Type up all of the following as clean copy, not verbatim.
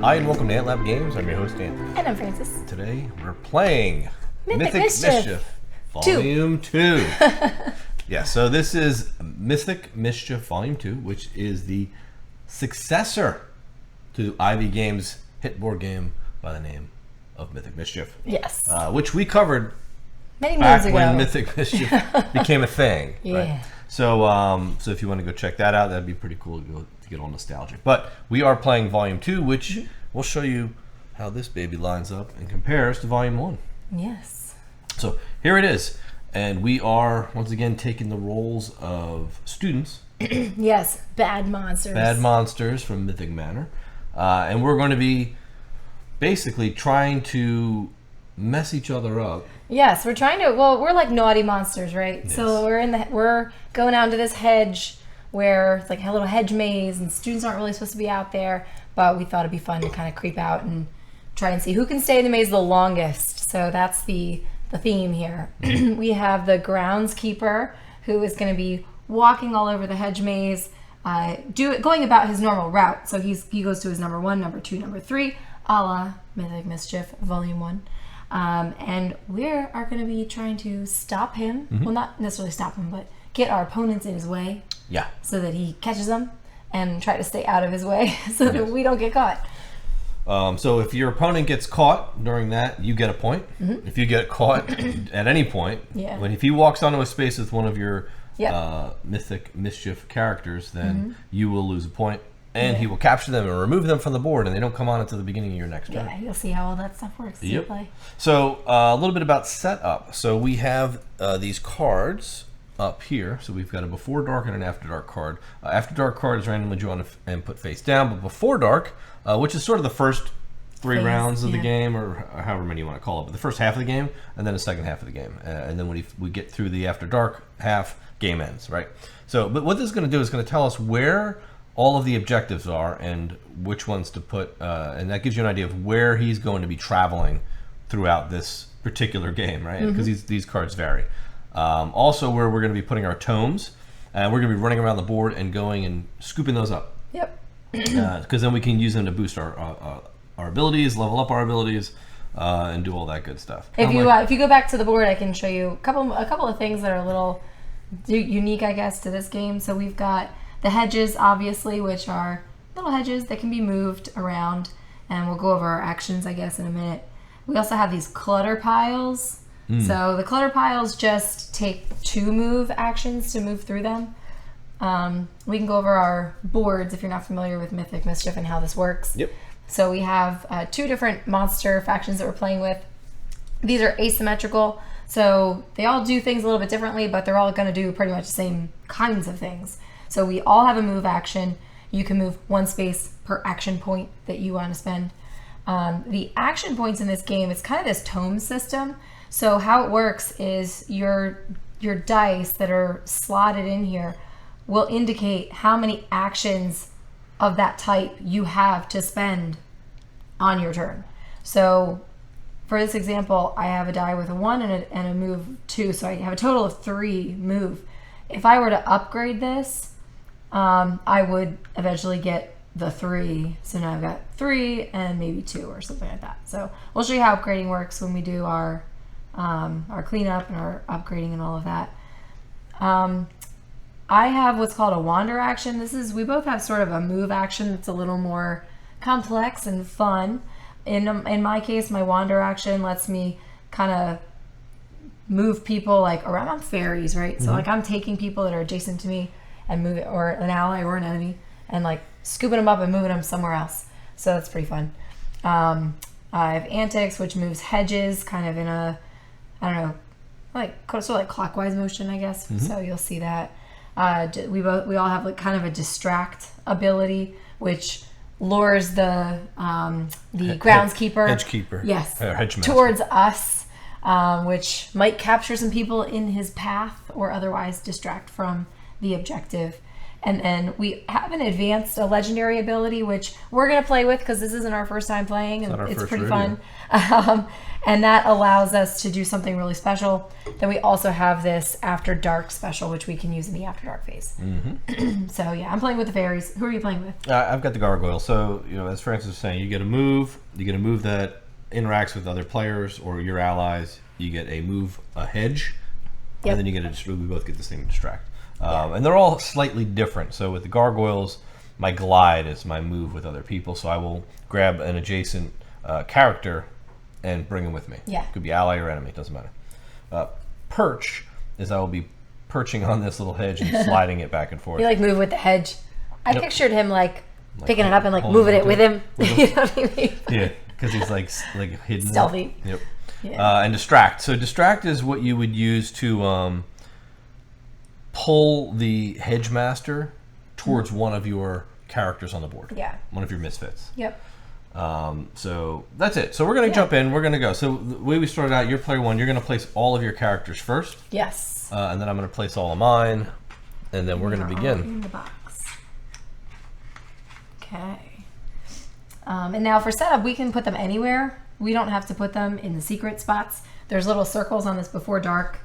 Hi, and welcome to Antlab Games. I'm your host, Anthony. And I'm Francis. Today, we're playing Mythic Mischief Volume 2. Yeah, so this is Mythic Mischief Volume 2, which is the successor to Ivy Games' hit board game by the name of Mythic Mischief. Yes. Which we covered many back moons ago. when Mythic Mischief became a thing. Yeah. Right? So if you want to go check that out, that'd be pretty cool to get all nostalgic. But we are playing Volume 2, which will show you how this baby lines up and compares to Volume 1. Yes. So here it is. And we are, once again, taking the roles of students. Yes, bad monsters. Bad monsters from Mythic Manor. And we're going to be basically trying to mess each other up. Yes, we're trying to, well, we're like naughty monsters, right? Yes. So we're going out into this hedge where it's like a little hedge maze and students aren't really supposed to be out there, but we thought it'd be fun to kind of creep out and try and see who can stay in the maze the longest. So that's the theme here. We have the groundskeeper who is going to be walking all over the hedge maze, going about his normal route. So he goes to his number 1, number 2, number 3, a la Mythic Mischief Volume 1. And we are going to be trying to stop him. Well, not necessarily stop him, but get our opponents in his way. Yeah. So that he catches them and try to stay out of his way so that we don't get caught. So if your opponent gets caught during that, you get a point. If you get caught at any point, if he walks onto a space with one of your Mythic Mischief characters, then you will lose a point. And he will capture them and remove them from the board, and they don't come on until the beginning of your next turn. Yeah, you'll see how all that stuff works. Yep. So a little bit about setup. So we have these cards up here. So we've got a Before Dark and an After Dark card. After Dark card is randomly drawn and put face down, but Before Dark, which is sort of the first 3 rounds of the game, or however many you want to call it, but the first half of the game, and then the second half of the game. And then when we get through the After Dark half, game ends, right? So, but what this is going to do is going to tell us where all of the objectives are and which ones to put, and that gives you an idea of where he's going to be traveling throughout this particular game, right? Because these cards vary. Also, where we're going to be putting our tomes, and we're going to be running around the board and going and scooping those up. Yep. Because then we can use them to boost our abilities, level up our abilities, and do all that good stuff. If you go back to the board, I can show you a couple of things that are a little unique, I guess, to this game. So we've got the hedges, obviously, which are little hedges that can be moved around, and we'll go over our actions, I guess, in a minute. We also have these clutter piles. So the clutter piles just take 2 move actions to move through them. We can go over our boards if you're not familiar with Mythic Mischief and how this works. Yep. So we have 2 different monster factions that we're playing with. These are asymmetrical, so they all do things a little bit differently, but they're all going to do pretty much the same kinds of things. So we all have a move action. You can move 1 space per action point that you want to spend. The action points in this game, it's kind of this tome system. So how it works is your dice that are slotted in here will indicate how many actions of that type you have to spend on your turn. So for this example, I have a die with a 1 and a move 2, so I have a total of 3 move. If I were to upgrade this, I would eventually get the 3. So now I've got 3 and maybe 2 or something like that. So we'll show you how upgrading works when we do our cleanup and our upgrading and all of that. I have what's called a wander action. We both have sort of a move action that's a little more complex and fun. In my case, my wander action lets me kind of move people like around fairies, right? So like I'm taking people that are adjacent to me and move it, or an ally or an enemy, and like scooping them up and moving them somewhere else. So that's pretty fun. I have antics, which moves hedges kind of in a, I don't know, like sort of like clockwise motion, I guess. So you'll see that. We all have like kind of a distract ability, which lures the groundskeeper, hedgekeeper, yes, hedge towards us, which might capture some people in his path or otherwise distract from the objective. And then we have an advanced, a legendary ability, which we're going to play with because this isn't our first time playing, and it's pretty fun. And that allows us to do something really special. Then we also have this After Dark special, which we can use in the After Dark phase. So yeah, I'm playing with the fairies. Who are you playing with? I've got the gargoyle. So, you know, as Francis was saying, you get a move. You get a move that interacts with other players or your allies. You get a hedge. Yep. And then you get we both get the same distract. And they're all slightly different. So with the gargoyles, my glide is my move with other people. So I will grab an adjacent character and bring him with me. Yeah. Could be ally or enemy, doesn't matter. Perch is I will be perching on this little hedge and sliding it back and forth. You like move with the hedge. I pictured him like picking it up and like moving it with him. You know what I mean? Yeah, because he's like hidden. Stealthy. Yep. Yeah. And distract. So distract is what you would use to pull the hedge master towards one of your characters on the board. Yeah. One of your misfits. Yep. So that's it. So we're going to jump in. We're going to go. So the way we started out, you're player one. You're going to place all of your characters first. Yes. And then I'm going to place all of mine. And then we're going to begin. In the box. Okay. And now for setup, we can put them anywhere. We don't have to put them in the secret spots. There's little circles on this Before Dark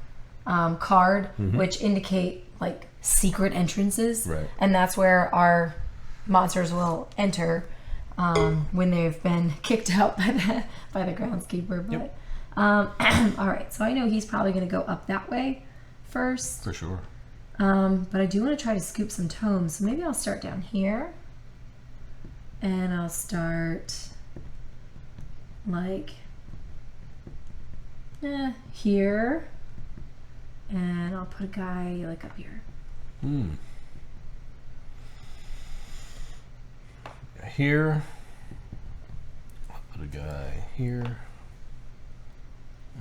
card, which indicate like secret entrances. Right. And that's where our monsters will enter when they've been kicked out by the groundskeeper. But Yep. all right, so I know he's probably going to go up that way first. For sure. But I do want to try to scoop some tomes, so maybe I'll start down here. And I'll start like here. And I'll put a guy like up here. Here. I'll put a guy here.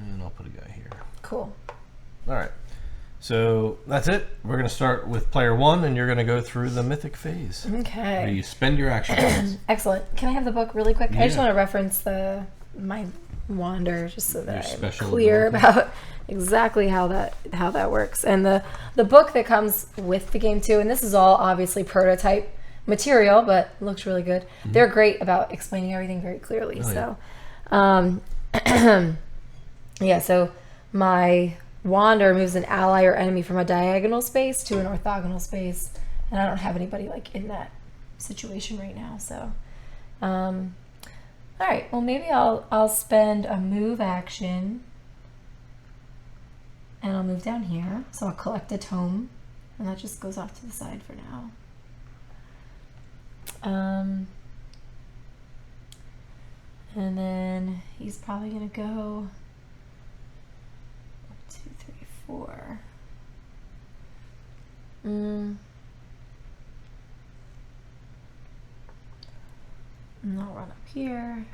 And I'll put a guy here. Cool. All right. So that's it. We're going to start with player one, and you're going to go through the mythic phase. Okay. Where you spend your action points. Excellent. Can I have the book really quick? I just Yeah. want to reference my wander just so that Your I'm special clear ability. about exactly how that works. And the book that comes with the game too, and this is all obviously prototype material, but it looks really good. They're great about explaining everything very clearly. Yeah, so my wander moves an ally or enemy from a diagonal space to an orthogonal space, and I don't have anybody like in that situation right now. So, all right. Well, maybe I'll spend a move action, and I'll move down here. So I'll collect a tome, and that just goes off to the side for now. And then he's probably gonna go 1, 2, 3, 4. And I'll run up here,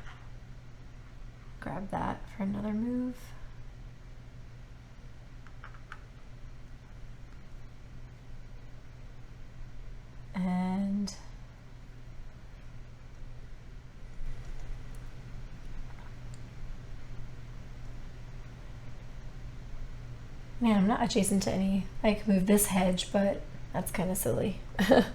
grab that for another move. And man, I'm not adjacent to any. I can move this hedge, but that's kind of silly. I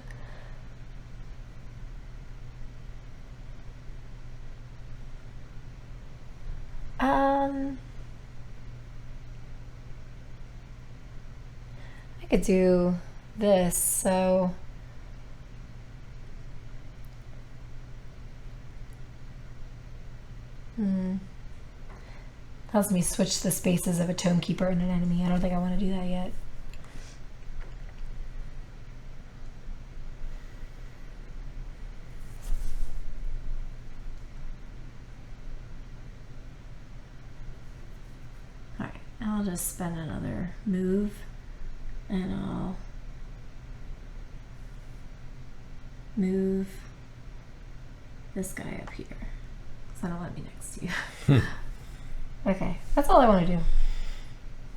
could do this, so tells me switch the spaces of a tome keeper and an enemy. I don't think I want to do that yet. Alright, I'll just spend another move and I'll move this guy up here. So that'll let me next to you. Okay, that's all I want to do.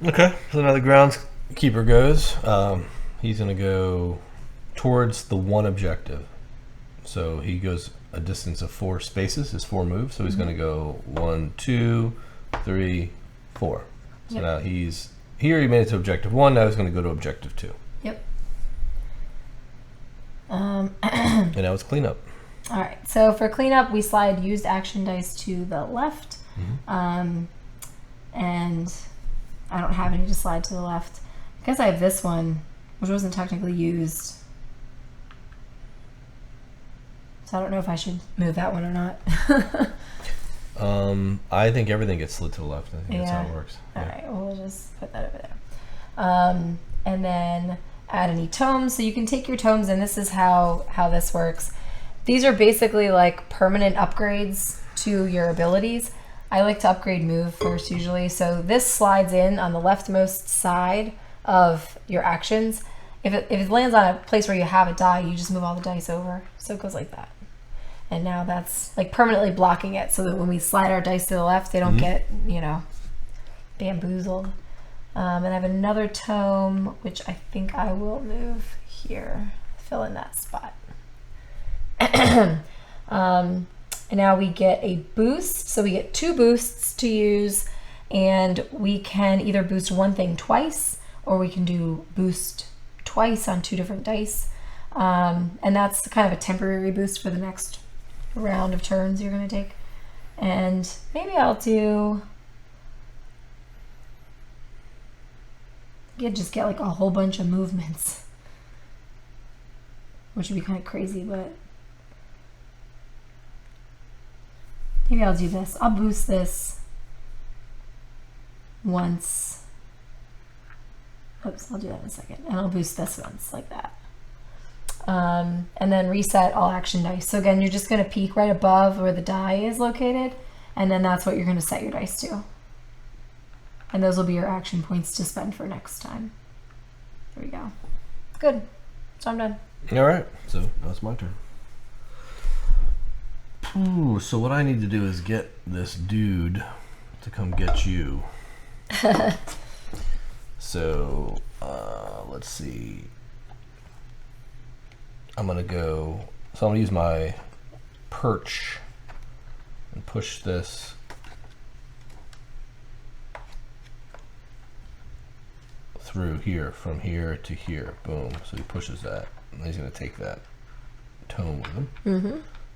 Okay, so now the groundskeeper goes. He's going to go towards the one objective. So he goes a distance of 4 spaces, his 4 moves. So he's going to go 1, 2, 3, 4. So now he's here. He made it to objective 1. Now he's going to go to objective 2. Yep. And now it's cleanup. All right, so for cleanup, we slide used action dice to the left. And I don't have any to slide to the left. I guess I have this one, which wasn't technically used. So I don't know if I should move that one or not. I think everything gets slid to the left. I think that's how it works. All right, well, we'll just put that over there. And then add any tomes. So you can take your tomes, and this is how this works. These are basically like permanent upgrades to your abilities. I like to upgrade move first usually. So this slides in on the leftmost side of your actions. If it lands on a place where you have a die, you just move all the dice over. So it goes like that. And now that's like permanently blocking it so that when we slide our dice to the left, they don't get, bamboozled. And I have another tome, which I think I will move here, fill in that spot. And now we get a boost. So we get 2 boosts to use, and we can either boost one thing twice, or we can do boost twice on 2 different dice. And that's kind of a temporary boost for the next round of turns you're going to take. And maybe I'll just get like a whole bunch of movements, which would be kind of crazy, but maybe I'll do this. I'll boost this once. Oops, I'll do that in a second. And I'll boost this once, like that. And then reset all action dice. So again, you're just going to peek right above where the die is located, and then that's what you're going to set your dice to. And those will be your action points to spend for next time. There we go. Good. So I'm done. All right. So now it's my turn. Ooh, so what I need to do is get this dude to come get you. So let's see. I'm going to use my perch and push this through here, from here to here. Boom. So he pushes that, and he's going to take that tome with him.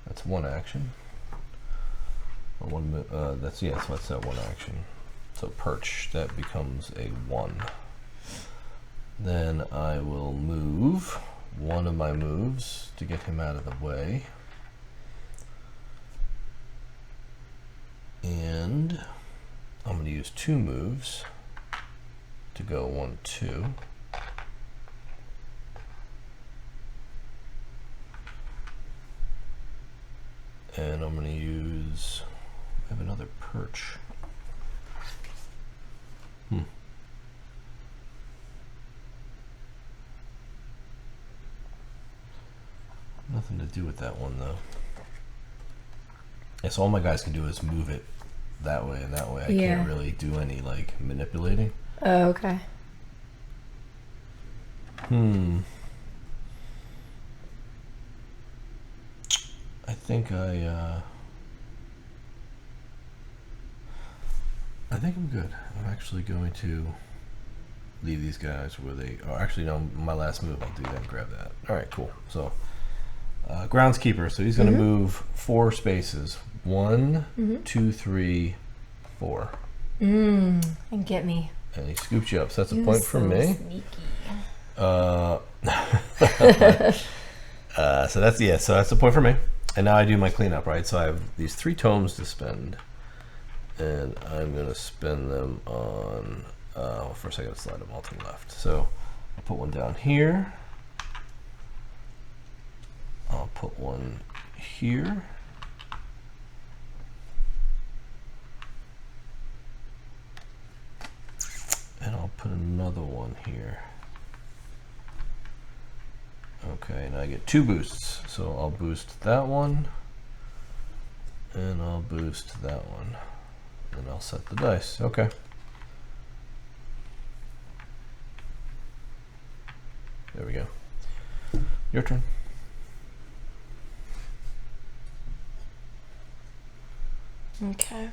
That's one action. Or that's that one action. So perch, that becomes a 1. Then I will move one of my moves to get him out of the way. And I'm going to use 2 moves to go 1, 2. And I'm going to use, I have another perch. Nothing to do with that one though. Yeah, so all my guys can do is move it that way and that way. I can't really do any like manipulating. Oh, okay. I think I'm good. I'm actually going to leave these guys where they are. Actually, no, my last move, I'll do that and grab that. All right, cool. So, groundskeeper. So he's going to move 4 spaces. 1, 2, 3, 4. And get me. And he scoops you up. So that's a point for me. Sneaky. So that's a point for me. And now I do my cleanup, right? So I have these 3 tomes to spend, and I'm gonna spend them on. First, I gotta slide them all to the left. So I'll put one down here. I'll put one here. And I'll put another one here. Okay, now I get 2 boosts. So I'll boost that one, and I'll boost that one. And I'll set the dice. Okay. There we go. Your turn. Okay.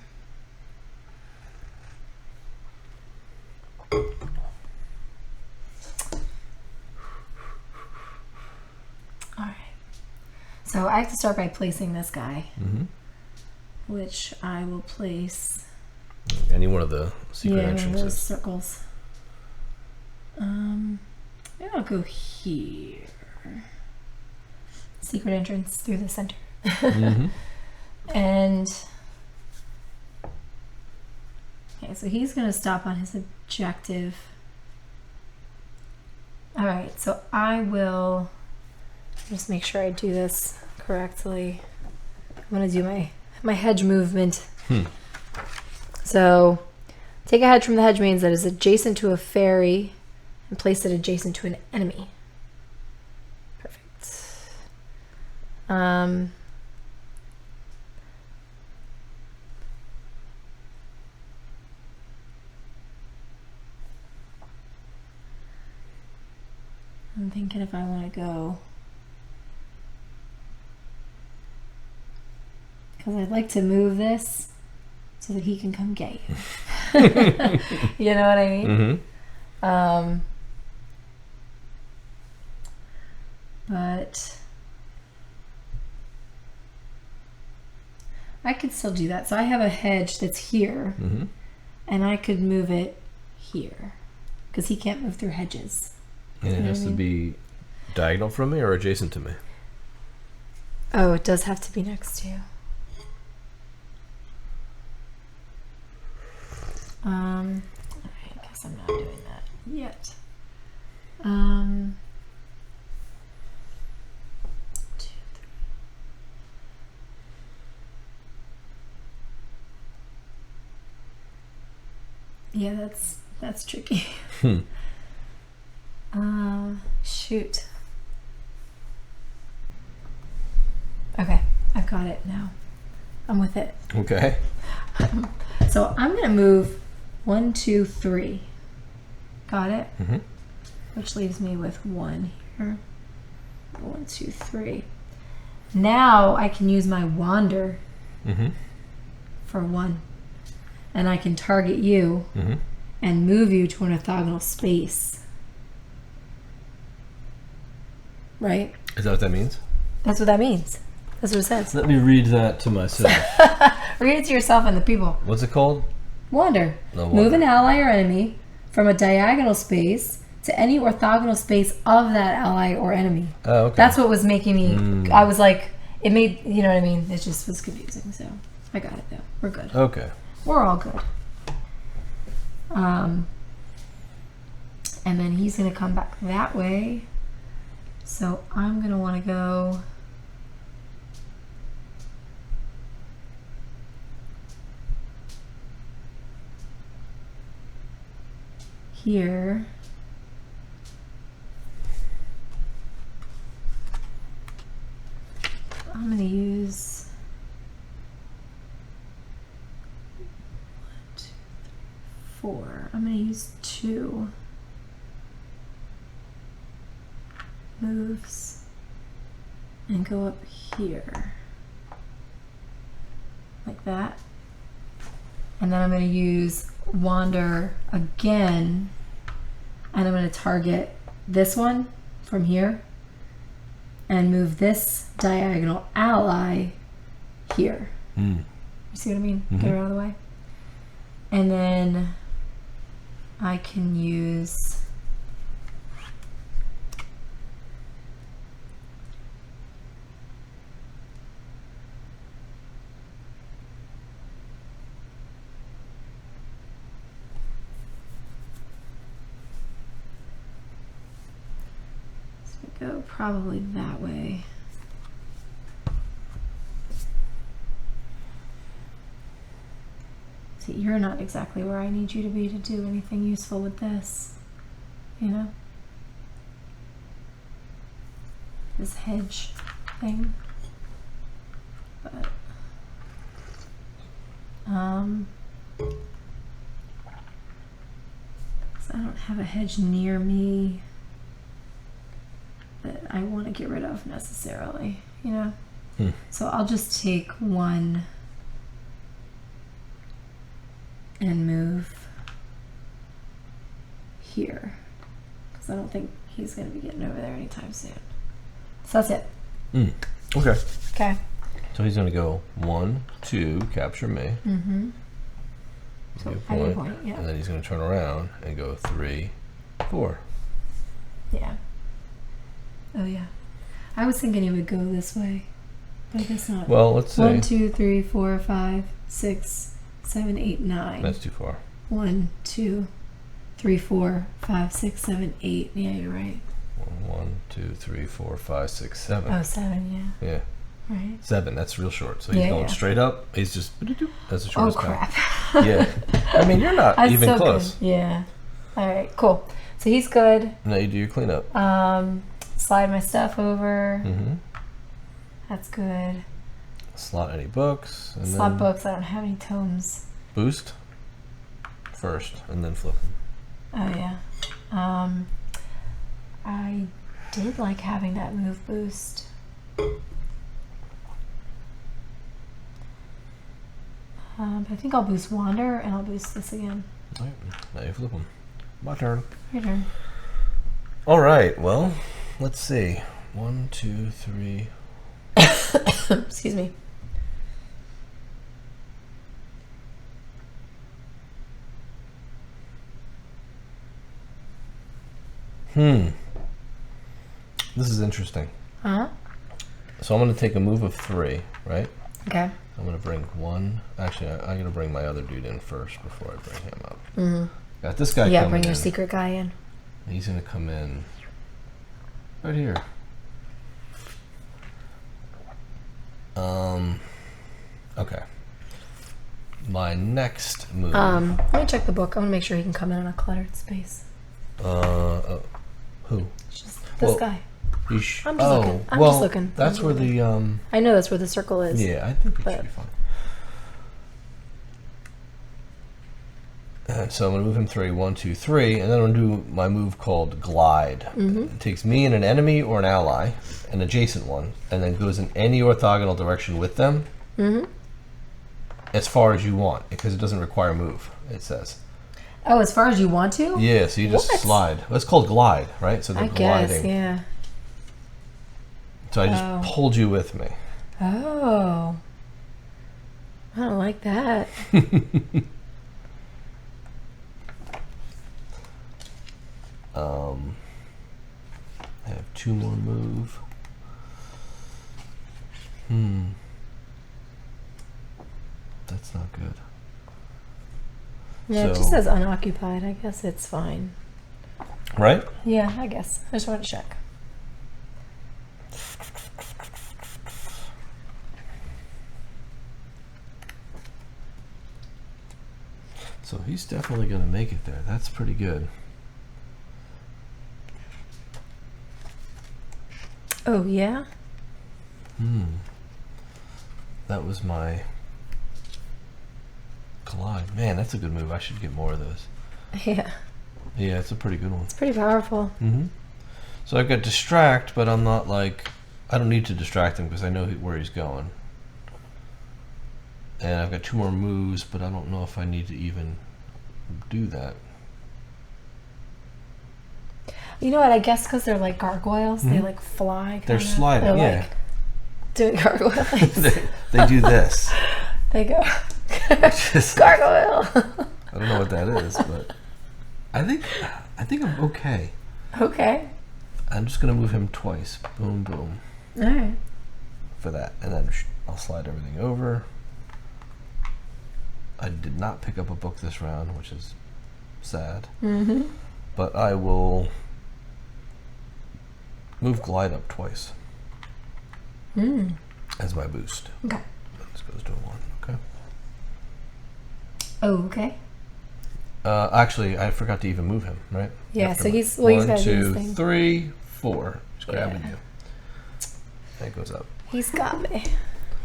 All right. So I have to start by placing this guy, Mm-hmm. which I will place. Any one of the secret Those entrances. circles. Maybe I'll go here. Secret entrance through the center. Mm-hmm. And okay, so he's gonna stop on his objective. All right, so I will just make sure I do this correctly. I'm gonna do my hedge movement. So take a hedge from the hedge mains that is adjacent to a fairy and place it adjacent to an enemy. Perfect. I'm thinking if I want to go, because I'd like to move this so that he can come get you. You know what I mean? Mm-hmm. But I could still do that. So I have a hedge that's here, Mm-hmm. and I could move it here because he can't move through hedges. And it You know has what I to mean? be diagonal from me or adjacent to me. Oh, it does have to be next to you. I guess I'm not doing that yet. 2, 3. Yeah, that's tricky. Shoot. Okay, I've got it now. I'm with it. Okay. So I'm gonna move 1, 2, 3. Got it? Mm-hmm. Which leaves me with 1 here. 1, 2, 3. Now I can use my wander Mm-hmm. for 1. And I can target you Mm-hmm. and move you to an orthogonal space. Right? Is that what that means? That's what that means. That's what it says. Let me read that to myself. Read it to yourself and the people. What's it called? Wander. No, Move wander. an ally or enemy from a diagonal space to any orthogonal space of that ally or enemy. Oh, okay. That's what was making me. I was like, it made, you know what I mean? It just was confusing. So I got it though. We're good. Okay. We're all good. And then he's going to come back that way. So I'm going to want to go. Here. I'm going to use 1, 2, 3, 4. I'm going to use 2 moves and go up here like that. And then I'm going to use wander again, and I'm going to target this one from here and move this diagonal ally here. Mm. You see what I mean? Mhm. Get her out of the way. And then I can use go probably that way. See, you're not exactly where I need you to be to do anything useful with this, you know? This hedge thing. But, so I don't have a hedge near me that I want to get rid of necessarily, you know? So I'll just take 1 and move here, because I don't think he's going to be getting over there anytime soon. So that's it. Okay. Okay. So he's going to go 1, 2, capture me. Mm-hmm. So at your point, yeah. And then he's going to turn around and go 3, 4. Yeah. Oh yeah. I was thinking he would go this way, but I guess not. Well, let's see. 1, 2, 3, 4, 5, 6, 7, 8, 9. That's too far. 1, 2, 3, 4, 5, 6, 7, 8. Yeah, you're right. 1, 2, 3, 4, 5, 6, 7. Oh, 7, yeah. Yeah. Right. 7. That's real short. So he's going straight up. He's just. That's the Oh, shortest path. crap. Yeah. I mean, you're not That's even so close. Good. Yeah. All right, cool. So he's good. Now you do your cleanup. Slide my stuff over. Mm-hmm. That's good. Slot any books. And Slot then books. I don't have any tomes. Boost first, and then flip them. Oh yeah. I did like having that move boost. But I think I'll boost Wander and I'll boost this again. All right, now you flip them. My turn. Your turn. All right. Well, let's see. 1, 2, 3. Excuse me. This is interesting. Uh-huh. So I'm going to take a move of 3, right? Okay. I'm going to bring 1. Actually, I'm going to bring my other dude in first before I bring him up. Mm-hmm. Got this guy Yeah, coming bring your in. secret guy in. He's going to come in right here. Okay. My next move. Let me check the book. I want to make sure he can come in on a cluttered space. Who? It's just this guy. I'm just looking. I'm just looking. That's where the I know that's where the circle is. Yeah, I think it But- should be fine. And so I'm going to move him 3, 1, 2, 3, and then I'm going to do my move called Glide. It takes me and an enemy or an ally, an adjacent one, and then goes in any orthogonal direction with them as far as you want, because it doesn't require a move, it says. Oh, as far as you want to? Yeah, so you just What? slide. Well, it's called Glide, right? So they're I gliding. guess, yeah. So I just pulled you with me. Oh. I don't like that. I have 2 more move. That's not good. Yeah, it So- just says unoccupied. I guess it's fine. Right? Yeah, I guess. I just want to check. So he's definitely going to make it there. That's pretty good. Oh, yeah? That was my Glide. Man, that's a good move. I should get more of those. Yeah. Yeah, it's a pretty good one. It's pretty powerful. So I've got Distract, but I'm not like... I don't need to distract him because I know where he's going. And I've got 2 more moves, but I don't know if I need to even do that. You know what? I guess because they're like gargoyles, they like fly. They're kinda. sliding, They're yeah. like doing gargoyles. They do this. They go Just- gargoyle. I don't know what that is, but I think I'm okay. Okay. I'm just gonna move him twice. Boom, boom, All right. for that, and then I'll slide everything over. I did not pick up a book this round, which is sad. But I will move Glide up twice as my boost. Okay. This goes to a 1. Okay. Oh, okay. Actually, I forgot to even move him. Right? Yeah. After So my- he's he's 1, got to do 2, his thing. 3, 4. Just grabbing Yeah. you. That goes up. He's got me.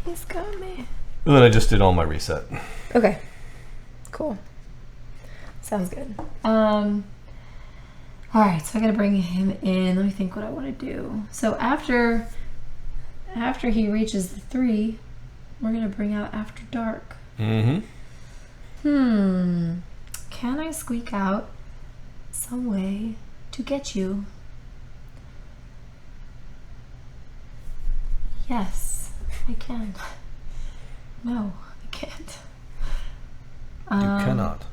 He's got me. And then I just did all my reset. Okay. Cool. Sounds good. All right, so I gotta bring him in. Let me think what I want to do. So after he reaches the 3, we're gonna bring out After Dark. Mm-hmm. Can I squeak out some way to get you? Yes, I can. No, I can't. You cannot.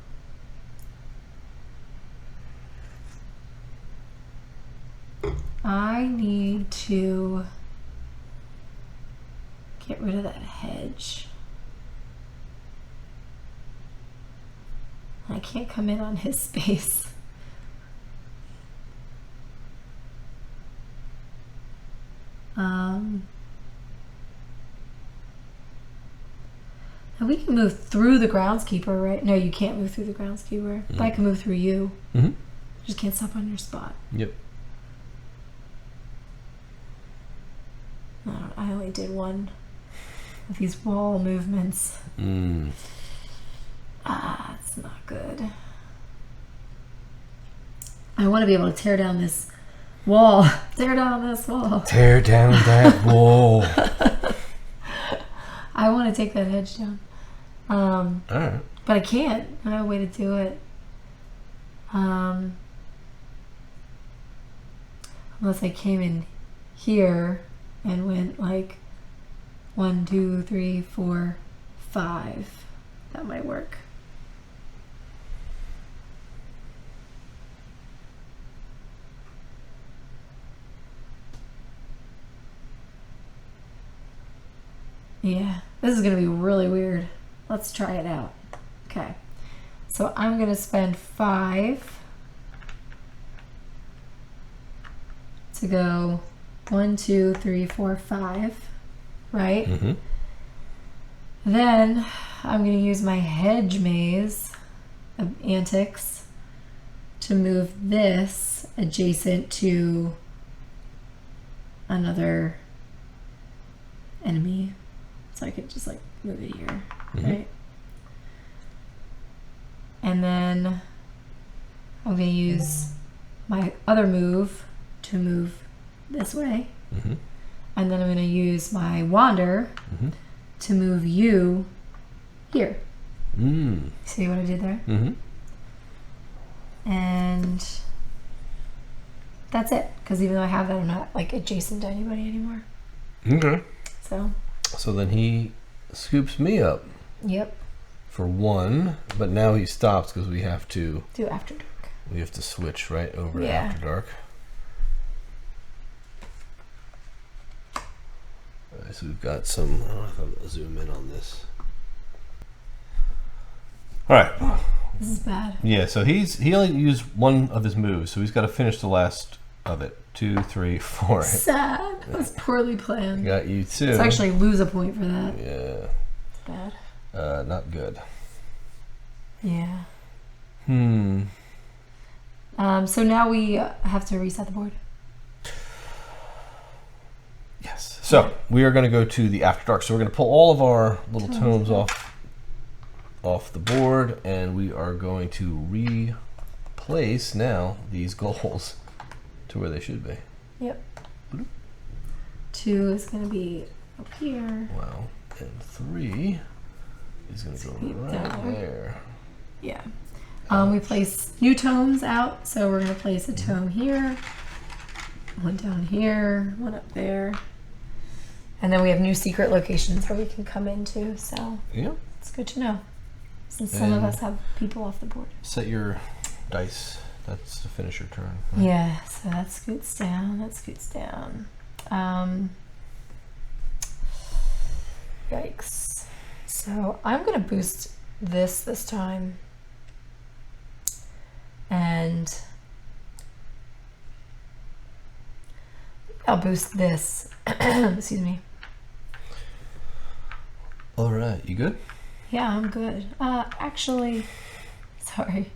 I need to get rid of that hedge. I can't come in on his space. And we can move through the groundskeeper, right? No, you can't move through the groundskeeper. But I can move through you. Mm-hmm. Just can't stop on your spot. Yep. I only did one of these wall movements. It's not good. I want to be able to tear down this wall. Tear down this wall. Tear down that wall. I want to take that hedge down. All right. But I can't. I have a way to do it. Unless I came in here and went like 1, 2, 3, 4, 5. That might work. Yeah, this is going to be really weird. Let's try it out. Okay, so I'm going to spend 5 to go 1, 2, 3, 4, 5, right? Mm-hmm. Then I'm going to use my hedge maze of antics to move this adjacent to another enemy. So I could just like move it here, right? And then I'm going to use my other move to move this way. And then I'm going to use my wander to move you here. See what I did there? And that's it. Because even though I have that, I'm not like adjacent to anybody anymore. Okay. So then he scoops me up. Yep. For 1, but now he stops because we have to do After Dark. We have to switch right over to After Dark. All right, so we've got some. I don't know if I'll zoom in on this. All right. This is bad. Yeah, so he only used 1 of his moves, so he's got to finish the last of it. 2, 3, 4. Sad. That was poorly planned. Got you too. Let's actually lose a point for that. Yeah. It's bad. Not good. Yeah. So now we have to reset the board. Yes. So we are going to go to the After Dark. So we're going to pull all of our little tomes off the board, and we are going to replace now these goals to where they should be. Yep. 2 is going to be up here. Wow. And 3 is going to go right there. Yeah. We place new tomes out, so we're going to place a tome here, 1 down here, 1 up there. And then we have new secret locations where we can come into, so yeah, it's good to know. Since some of us have people off the board. Set your dice. That's to finish your turn. Right? Yeah, so that scoots down, that scoots down. Yikes. So I'm going to boost this time. And I'll boost this. Excuse me. All right, you good? Yeah, I'm good. Actually, sorry.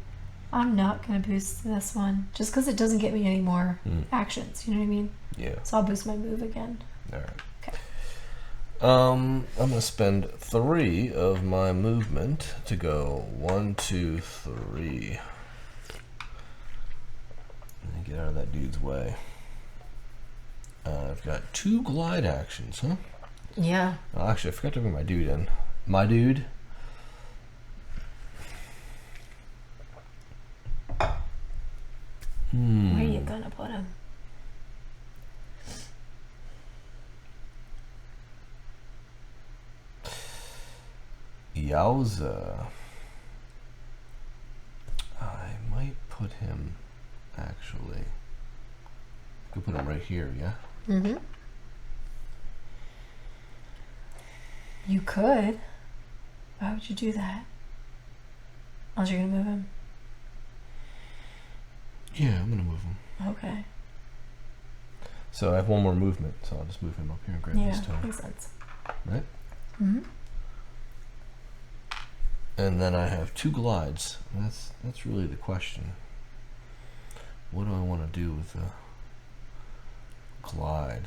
I'm not going to boost this one just because it doesn't get me any more actions. You know what I mean? Yeah. So I'll boost my move again. All right. Okay. I'm going to spend 3 of my movement to go 1, 2, 3. And get out of that dude's way. I've got 2 glide actions, huh? Yeah. Oh, actually, I forgot to bring my dude in. My dude. Where are you gonna put him? Yowza. I might put him, actually. I could put him right here, yeah? Mm-hmm. You could. Why would you do that? Unless you're gonna move him. Yeah, I'm gonna move him. Okay. So I have one more movement, so I'll just move him up here and grab Yeah, this turn. makes sense. Right? Mm-hmm. And then I have 2 glides. That's really the question. What do I want to do with the glide?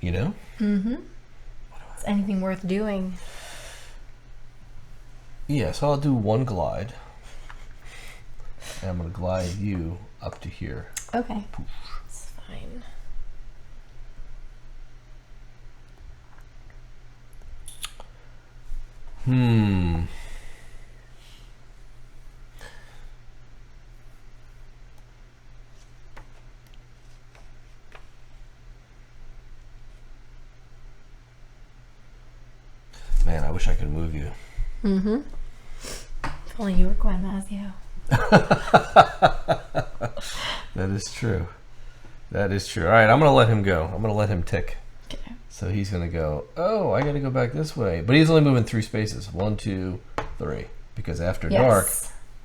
You know? Mm-hmm. Is anything worth doing? Yeah, so I'll do 1 glide. And I'm going to glide you up to here. Okay. Poof. It's fine. Man, I wish I could move you. Mm-hmm. If only you were Gwen Mazio. That is true. That is true. All right, I'm going to let him go. I'm going to let him tick. Okay. So he's going to go, oh, I got to go back this way. But he's only moving 3 spaces. 1, 2, 3. Because after dark,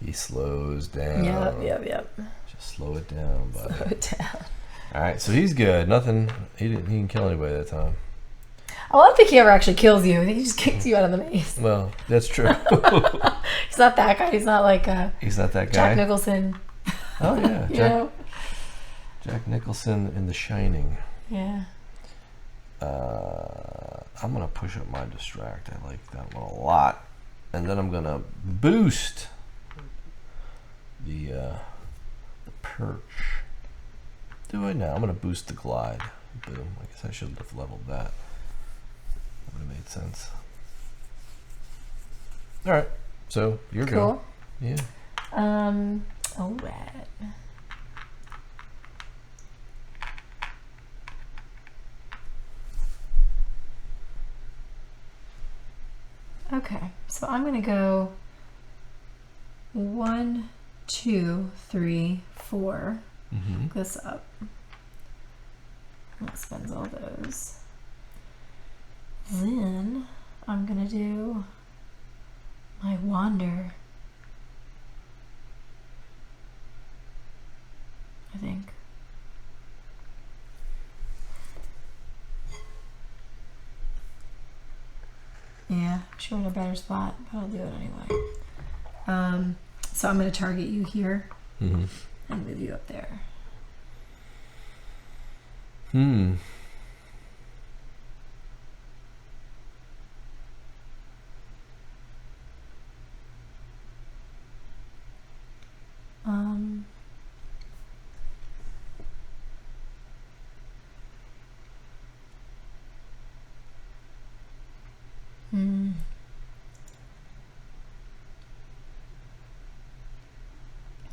he slows down. Yep. Just slow it down, buddy. Slow it down. All right, so he's good. Nothing. He didn't kill anybody that time. I don't think he ever actually kills you. I think he just kicks you out of the maze. Well, that's true. He's not that guy. He's not like He's not that guy. Jack Nicholson. Oh yeah, You know? Jack Nicholson in The Shining. Yeah. I'm gonna push up my distract. I like that one a lot, and then I'm gonna boost the perch. Do I now? I'm gonna boost the glide. Boom. I guess I should have leveled that. That would have made sense. All right. So you're Cool. Yeah. All right. Okay, so I'm gonna go 1, 2, 3, 4. Mm-hmm. Look this up. That spends all those. Then I'm gonna do my wander. I think. Yeah, I'm sure in a better spot, but I'll do it anyway. So I'm gonna target you here Mm-hmm. and move you up there. Hmm.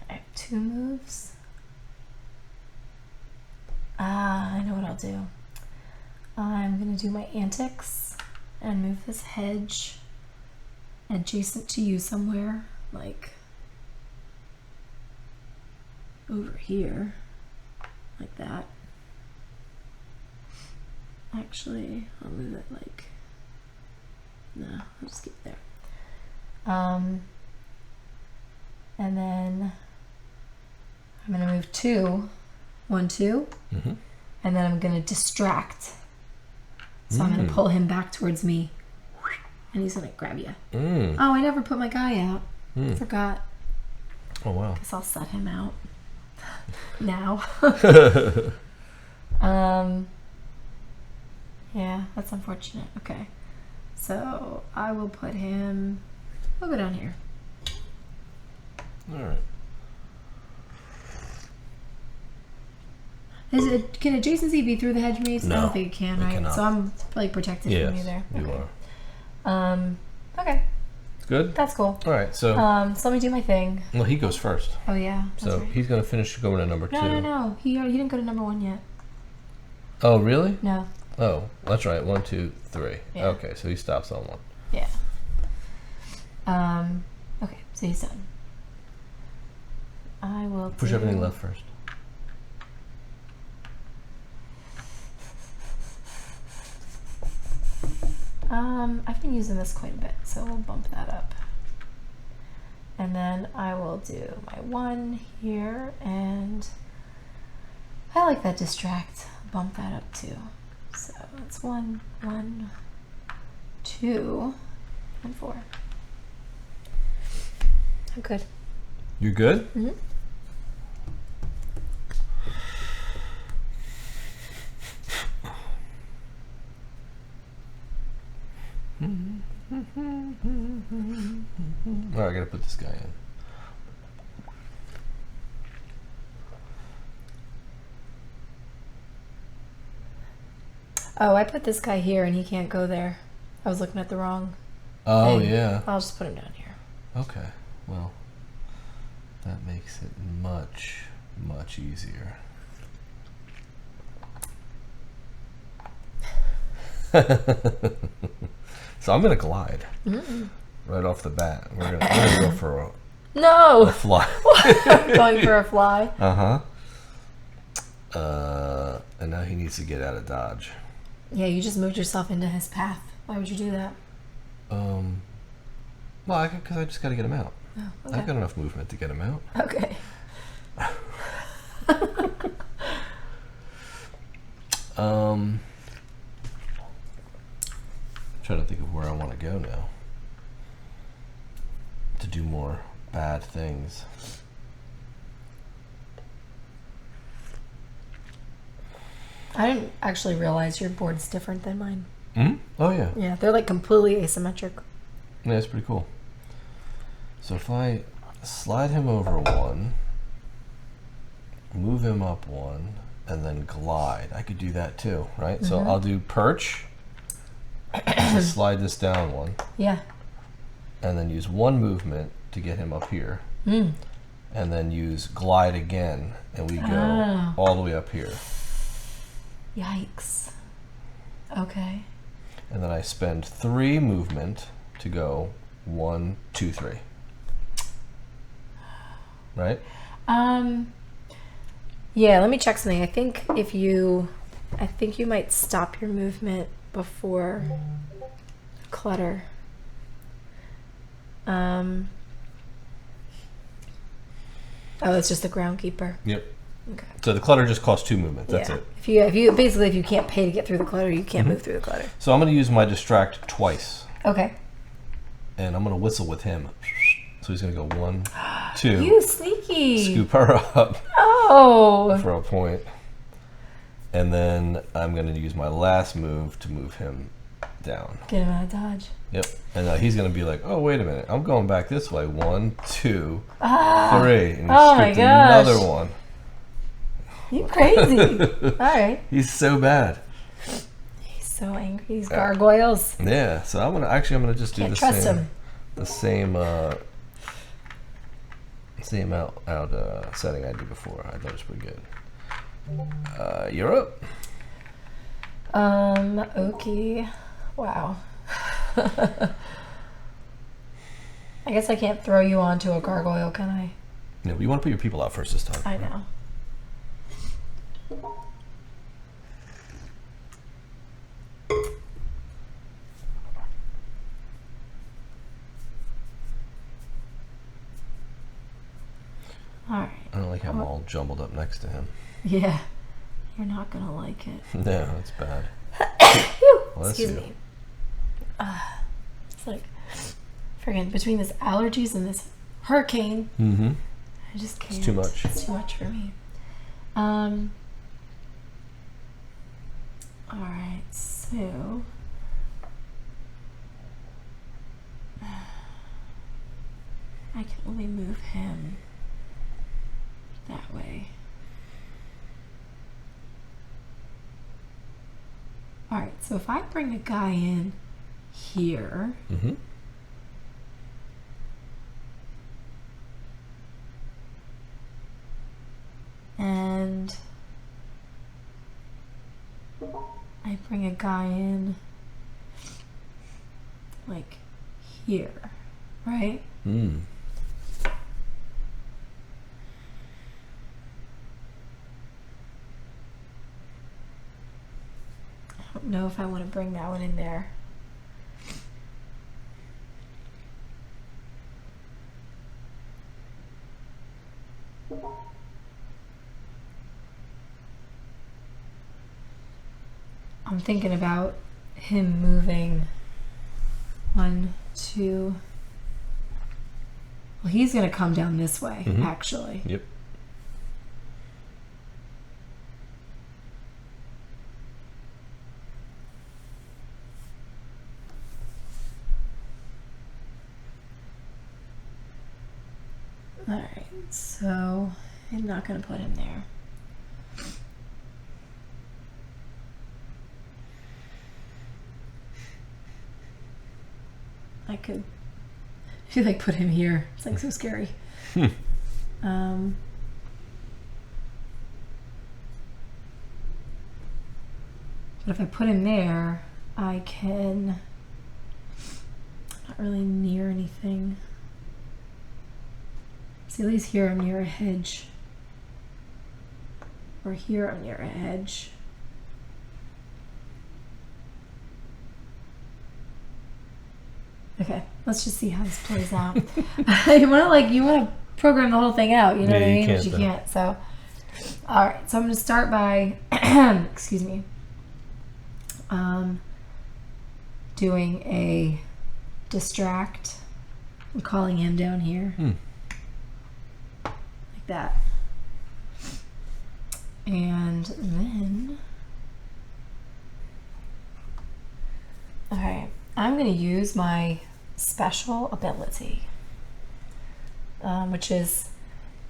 I have 2 moves. I know what I'll do. I'm gonna do my antics and move this hedge adjacent to you somewhere, like over here, like that. Actually, I'll move it like, no, I'll just keep it there. And then I'm gonna move 2, 1, 2, Mm-hmm. and then I'm gonna distract. So I'm gonna pull him back towards me, and he's gonna grab you. Mm. Oh, I never put my guy out. Forgot. Oh wow. Guess I'll set him out now. Yeah, that's unfortunate. Okay, so I will put him. We'll go down here. All right. Can adjacency be through the hedge maze? No, I don't think it can, it right? cannot. So I'm like protected from you there. You Okay. are. Okay. Good? That's cool. All right, so So let me do my thing. well, he goes first. Oh yeah. That's So right. he's going to finish going to number 2. No. He didn't go to number 1 yet. Oh, really? No. Oh, that's right. 1, 2, 3. Yeah. Okay, so he stops on 1. Yeah. Okay, so he's done. I will Push everything left first. I've been using this quite a bit, so we'll bump that up. And then I will do my 1 here, and I like that distract. Bump that up too. So it's 1, 1, 2, and 4. I'm good. You're good? Mm-hmm. All right, I got to put this guy in. Oh, I put this guy here and he can't go there. I was looking at the wrong Oh, thing. yeah. I'll just put him down here. Okay, well, that makes it much, much easier. So I'm going to glide right off the bat. We're gonna go for a No! fly. I'm going for a fly. Uh-huh. And now he needs to get out of dodge. Yeah, you just moved yourself into his path. Why would you do that? Well, because I just got to get him out. Oh, okay. I've got enough movement to get him out. Okay. Trying to think of where I want to go now to do more bad things. I didn't actually realize your board's different than mine. Hmm? Oh yeah. Yeah, they're like completely asymmetric. Yeah, it's pretty cool. So if I slide him over 1, move him up 1, and then glide, I could do that too, right? So I'll do perch, to slide this down 1, Yeah. and then use 1 movement to get him up here, Mm. and then use glide again, and we go Ah. all the way up here. Yikes. Okay. And then I spend 3 movement to go 1, 2, 3. Right? Yeah, let me check something. I think you might stop your movement before clutter. Oh, it's just the groundkeeper. Yep. Okay. So the clutter just costs 2 movements. That's Yeah. it. If you can't pay to get through the clutter, you can't move through the clutter. So I'm going to use my distract twice, Okay. and I'm going to whistle with him. So he's going to go 1, 2, You sneaky. scoop her up Oh. for a point, and then I'm going to use my last move to move him down. Get him out of dodge. Yep. And he's going to be like, oh, wait a minute. I'm going back this way. 1, 2, 3. Ah. And he Oh my scooped gosh. another one. You crazy. All right. He's so bad. He's so angry. These gargoyles. Yeah. So I'm gonna just do Can't the trust same, him. the same out setting I did before. I thought it was pretty good. You're up. Okay. Wow. I guess I can't throw you onto a gargoyle, can I? No, but you want to put your people out first this time. I know. All right. I don't like how I'm all jumbled up next to him. Yeah. You're not gonna like it. No, that's bad. Bless Excuse you. me. It's like friggin' between this allergies and this hurricane, Mm-hmm. I just can't. It's too much. It's too much for me. All right, so I can only move him that way. All right, so if I bring a guy in here, Mm-hmm. I bring a guy in like here, right? Hmm. I don't know if I want to bring that one in there. I'm thinking about him moving 1, 2. Well, he's going to come down this way, actually. Yep. Alright, so I'm not going to put him there. I could like put him here. It's like so scary. But if I put him there, I can not really near anything. See, at least here I'm near a hedge. Or here I'm near a hedge. Okay, let's just see how this plays out. you want to program the whole thing out, you know what I mean? But you can't. So, all right. So I'm going to start by, excuse me, doing a distract. I'm calling him down here, like that, and then, all right. I'm going to use my special ability, which is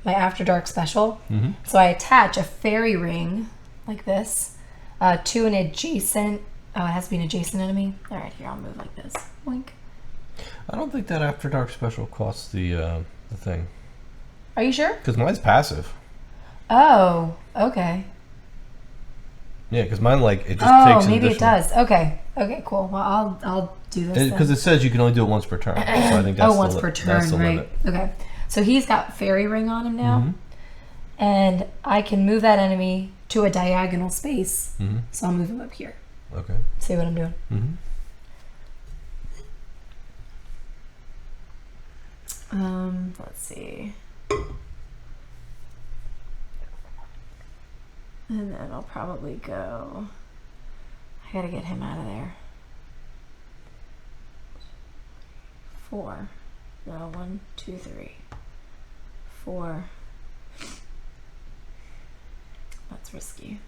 my After Dark special. So I attach a fairy ring like this to an adjacent, it has to be an adjacent enemy. All right, here, I'll move like this. Wink. I don't think that After Dark special costs the thing. Are you sure? Because mine's passive. Oh, okay. Yeah, because mine it just takes. Oh, maybe it does. Okay. Okay, cool. Well, I'll do this because it says you can only do it once per turn. So I think that's once per turn, that's the right? limit. Okay. So he's got fairy ring on him now, and I can move that enemy to a diagonal space. So I'll move him up here. Okay. See what I'm doing? Let's see. And then I'll probably go. I gotta get him out of there. 4. No, 1, 2, 3. 4. That's risky.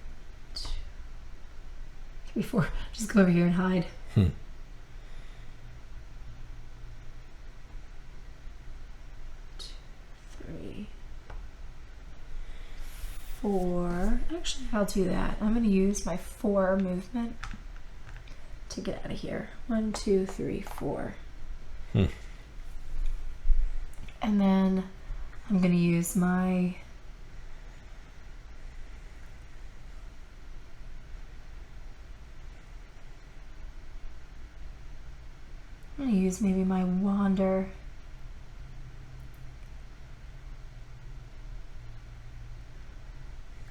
3, 4. Just go over here and hide. 2, 3, 4. Actually, I'll do that. I'm going to use my 4 movement to get out of here. 1, 2, 3, 4. And then I'm going to use my maybe my wander.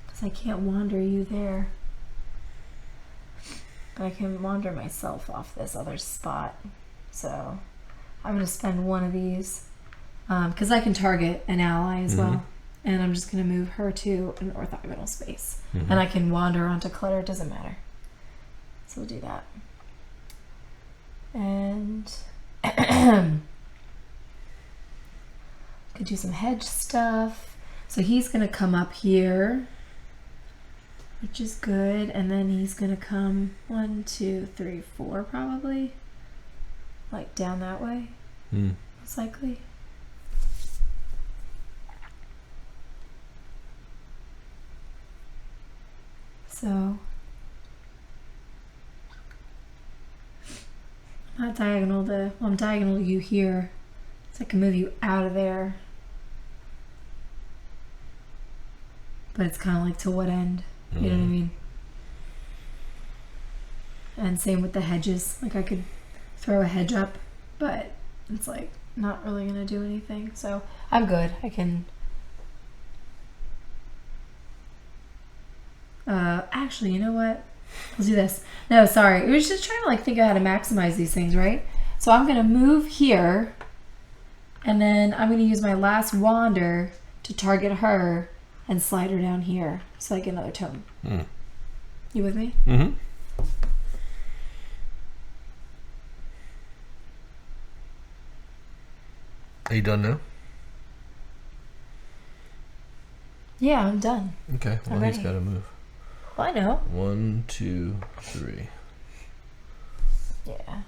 Because I can't wander you there. But I can wander myself off this other spot. So I'm going to spend one of these. Because I can target an ally as well. And I'm just going to move her to an orthogonal space. And I can wander onto clutter, it doesn't matter. So we'll do that. And could do some hedge stuff. So he's going to come up here, which is good. And then he's going to come 1, 2, 3, 4 probably. Like down that way, most likely. So I'm not diagonal to, well, I'm diagonal to you here, so I can move you out of there. But it's kind of like to what end? You know what I mean? And same with the hedges. Like I could throw a hedge up, but it's like not really gonna do anything. So I'm good. I can. Actually, you know what? Let's do this. No, sorry. We were just trying to like think of how to maximize these things, right? So I'm gonna move here, and then I'm gonna use my last wander to target her and slide her down here, so I get another tome. You with me? Mm-hmm. Are you done now? Yeah, I'm done. Okay. Well, I'm he's ready. got to move. Well, I know. 1, 2, 3. Yeah.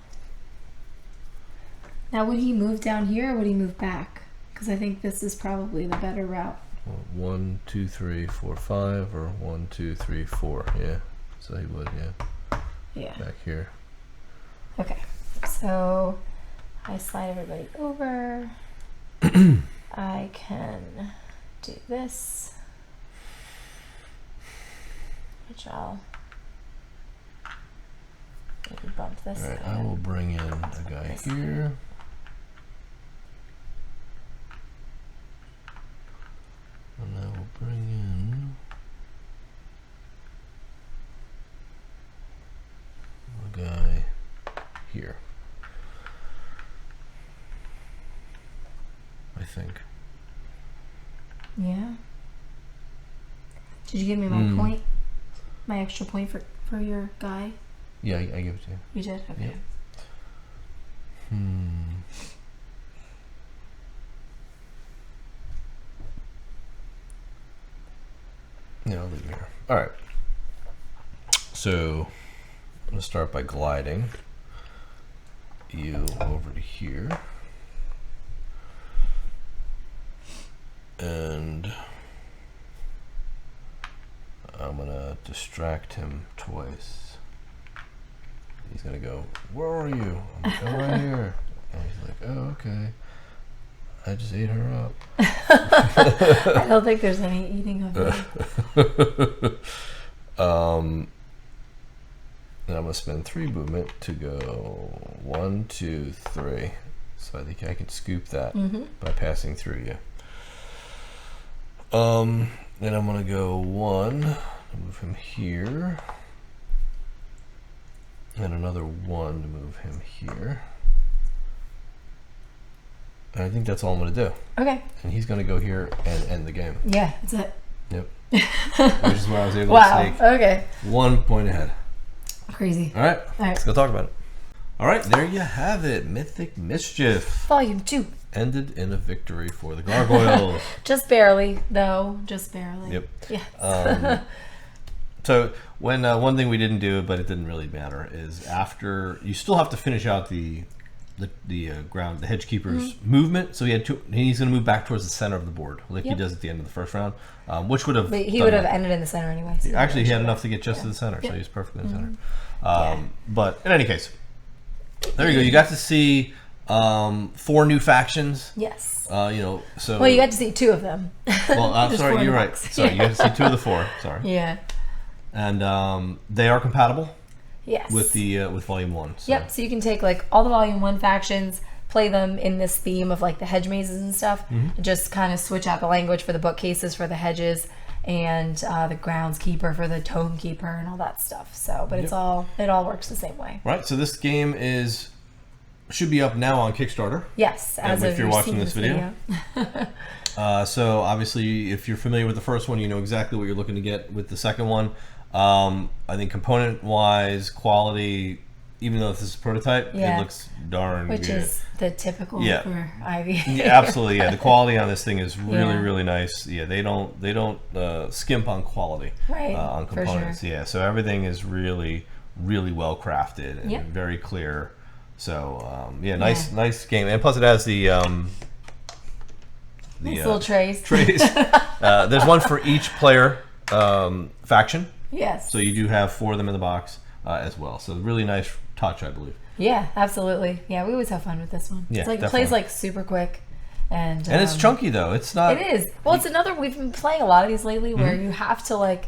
Now, would he move down here or would he move back? Because I think this is probably the better route. Well, 1, 2, 3, 4, 5, or 1, 2, 3, 4. Yeah. So he would. Yeah. Yeah. Back here. Okay. So I slide everybody over. I can do this, which I'll maybe bump this. All right. kind I of. will bring in a guy this. here. And I will bring in a guy here. I think. Yeah. Did you give me my point? My extra point for your guy? Yeah, I give it to you. You did? Okay. Yep. Yeah, I'll leave it here. All right. So I'm going to start by gliding you over to here. And I'm going to distract him twice. He's going to go, where are you? I'm like, oh, right here. And he's like, oh, okay. I just ate her up. I don't think there's any eating of you. And I'm going to spend 3 movement to go 1, 2, 3. So I think I can scoop that by passing through you. Then I'm going to go 1, move him here. And another 1 to move him here. And I think that's all I'm going to do. Okay. And he's going to go here and end the game. Yeah, that's it. Yep. Which is why I was able to Wow. sneak Okay. 1 point ahead. Crazy. All right. All right. Let's go talk about it. All right. There you have it. Mythic Mischief Volume 2. ended in a victory for the Gargoyles. Just barely, though. Just barely. Yep. Yes. So when one thing we didn't do, but it didn't really matter, is after you still have to finish out the hedge keeper's movement. So he's going to move back towards the center of the board, like he does at the end of the first round, which would have. But he would have ended in the center anyway. So Actually, he had enough to get just to the center, so he was perfectly in the center. But in any case, there you go. You got to see 4 new factions. Yes. So. Well, you got to see 2 of them. Well, I'm There's 4 sorry, in the you're right. box. Sorry, you got to see 2 of the 4. Sorry. Yeah. And they are compatible. Yes. With Volume 1. So. Yep. So you can take like all the Volume 1 factions, play them in this theme of like the hedge mazes and stuff, and just kind of switch out the language for the bookcases for the hedges, and the groundskeeper for the tome keeper and all that stuff. So, but it all works the same way. Right. So this game should be up now on Kickstarter. Yes. As if you're watching seeing this video. So obviously, if you're familiar with the first one, you know exactly what you're looking to get with the second one. I think component-wise, quality, even though this is a prototype, it looks darn good. Which is the typical for Ivy. Yeah, absolutely. Yeah, the quality on this thing is really, really nice. Yeah, they don't skimp on quality on components. For sure. Yeah, so everything is really, really well crafted and very clear. So nice game, and plus it has the little trays. There's one for each player faction. Yes. So you do have 4 of them in the box as well. So really nice touch, I believe. Yeah, absolutely. Yeah, we always have fun with this one. Yeah, it's like definitely. it plays like super quick, and it's chunky though. It's not. It is. Well, it's another. We've been playing a lot of these lately where you have to like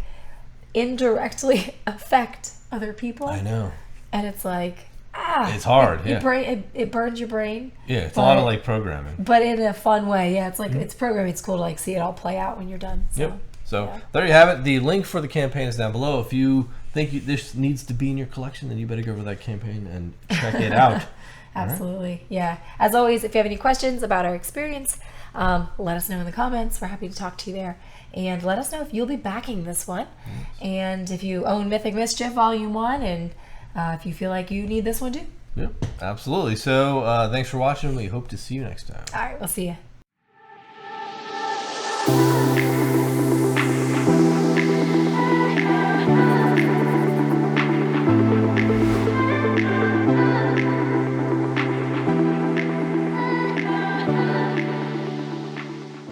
indirectly affect other people. I know. and it's like, it's hard. It burns your brain. Yeah, it's a lot of like programming, but in a fun way. Yeah, it's like it's programming. It's cool to like see it all play out when you're done. So, yep. So there you have it. The link for the campaign is down below. If you think this needs to be in your collection, then you better go over that campaign and check it out. Absolutely. Right? Yeah. As always, if you have any questions about our experience, let us know in the comments. We're happy to talk to you there. And let us know if you'll be backing this one. And if you own Mythic Mischief Volume 1 and if you feel like you need this one too. Yep, absolutely. So thanks for watching. We hope to see you next time. All right, we'll see you.